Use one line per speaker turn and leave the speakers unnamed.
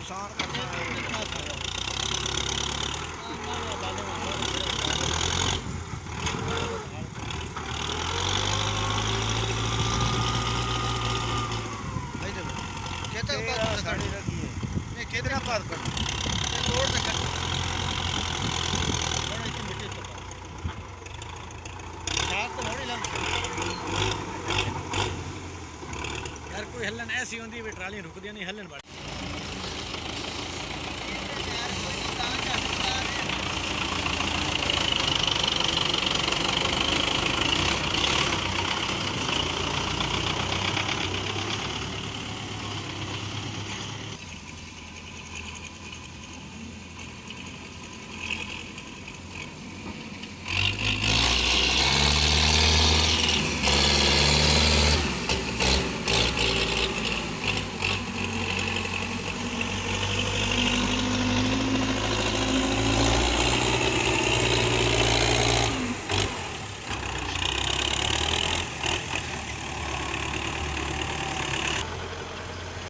ਨੁਕਸਾਨ ਕਰਨਾ ਕਿਹਦੇ ਬਾਤ ਕਰ ਤੋੜ ਦੇ यार कोई हलन ऐसी होंगी भी ट्राली रुकदियां नहीं हलन